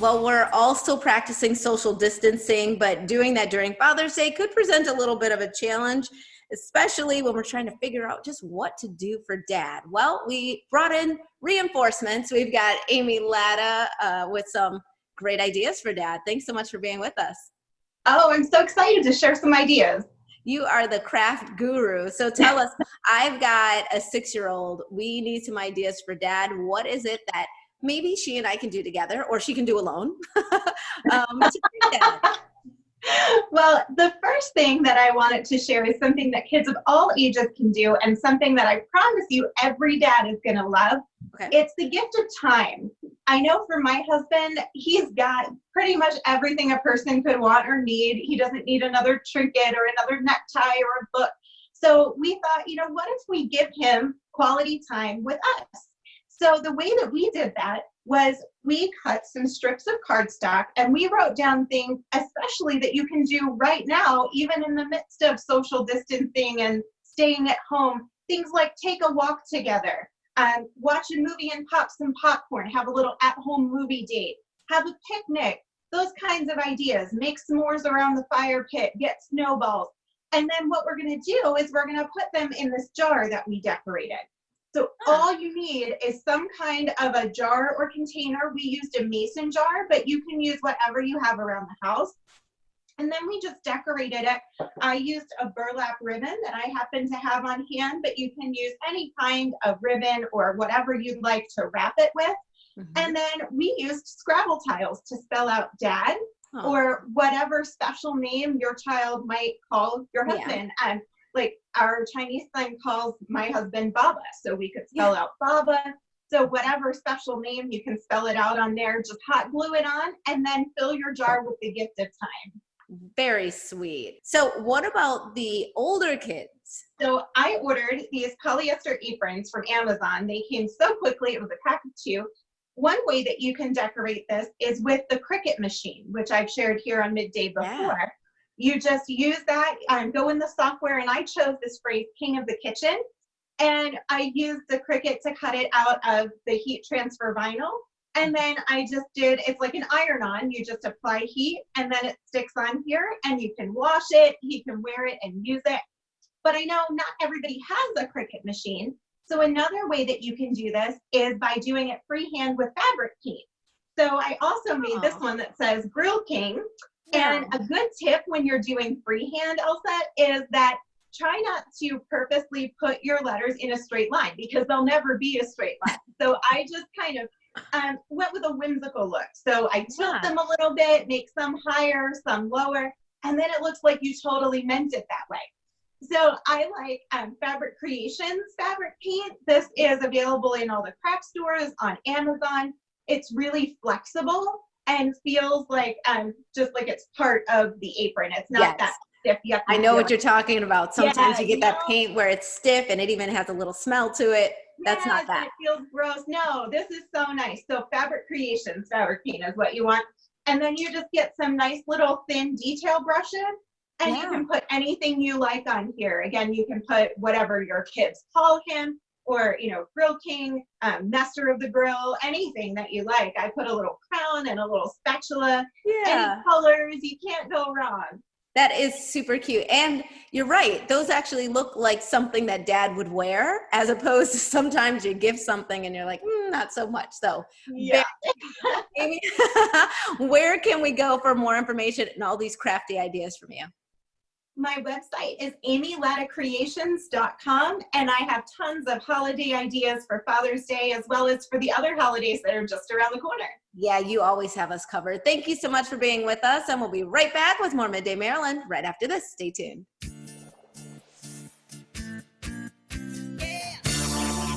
Well, we're all still practicing social distancing, but doing that during Father's Day could present a little bit of a challenge, especially when we're trying to figure out just what to do for dad. Well, we brought in reinforcements. We've got Amy Latta with some great ideas for dad. Thanks so much for being with us. Oh, I'm so excited to share some ideas. You are the craft guru. So tell us, I've got a 6-year-old. We need some ideas for dad. What is it that maybe she and I can do together, or she can do alone? To be dad? Well, the first thing that I wanted to share is something that kids of all ages can do, and something that I promise you every dad is going to love. Okay. It's the gift of time. I know for my husband, he's got pretty much everything a person could want or need. He doesn't need another trinket or another necktie or a book. So we thought, what if we give him quality time with us? So the way that we did that was we cut some strips of cardstock and we wrote down things, especially that you can do right now, even in the midst of social distancing and staying at home. Things like take a walk together, watch a movie and pop some popcorn, have a little at-home movie date, have a picnic, those kinds of ideas. Make s'mores around the fire pit, get snowballs. And then what we're going to do is we're going to put them in this jar that we decorated. So all you need is some kind of a jar or container. We used a mason jar, but you can use whatever you have around the house. And then we just decorated it. I used a burlap ribbon that I happen to have on hand, but you can use any kind of ribbon or whatever you'd like to wrap it with. Mm-hmm. And then we used Scrabble tiles to spell out dad or whatever special name your child might call your husband. Yeah. Like our Chinese son calls my husband Baba, so we could spell out Baba. So whatever special name, you can spell it out on there, just hot glue it on, and then fill your jar with the gift of time. Very sweet. So what about the older kids? So I ordered these polyester aprons from Amazon. They came so quickly, it was a pack of 2. One way that you can decorate this is with the Cricut machine, which I've shared here on Midday before. Yeah. You just use that, go in the software, and I chose this phrase, King of the Kitchen, and I used the Cricut to cut it out of the heat transfer vinyl, and then I just did, it's like an iron-on, you just apply heat, and then it sticks on here, and you can wash it, you can wear it and use it, but I know not everybody has a Cricut machine, so another way that you can do this is by doing it freehand with fabric paint. So I also made this one that says Grill King. And a good tip when you're doing freehand, Elsa, is that try not to purposely put your letters in a straight line because they'll never be a straight line. So I just kind of went with a whimsical look. So I tilt them a little bit, make some higher, some lower, and then it looks like you totally meant it that way. So I like Fabric Creations fabric paint. This is available in all the craft stores, on Amazon. It's really flexible and feels like just like it's part of the apron. It's not that stiff. I know what you're talking about. Sometimes you get that paint where it's stiff and it even has a little smell to it. That's not that. It feels gross. No, this is so nice. So Fabric Creations fabric paint is what you want. And then you just get some nice little thin detail brushes and you can put anything you like on here. Again, you can put whatever your kids call him, or, Grill King, Master of the Grill, anything that you like. I put a little crown and a little spatula, any colors, you can't go wrong. That is super cute. And you're right, those actually look like something that dad would wear, as opposed to sometimes you give something and you're like, not so much. So Amy, where can we go for more information and all these crafty ideas from you? My website is amylattacreations.com, and I have tons of holiday ideas for Father's Day as well as for the other holidays that are just around the corner. Yeah, you always have us covered. Thank you so much for being with us, and we'll be right back with more Midday Maryland right after this. Stay tuned.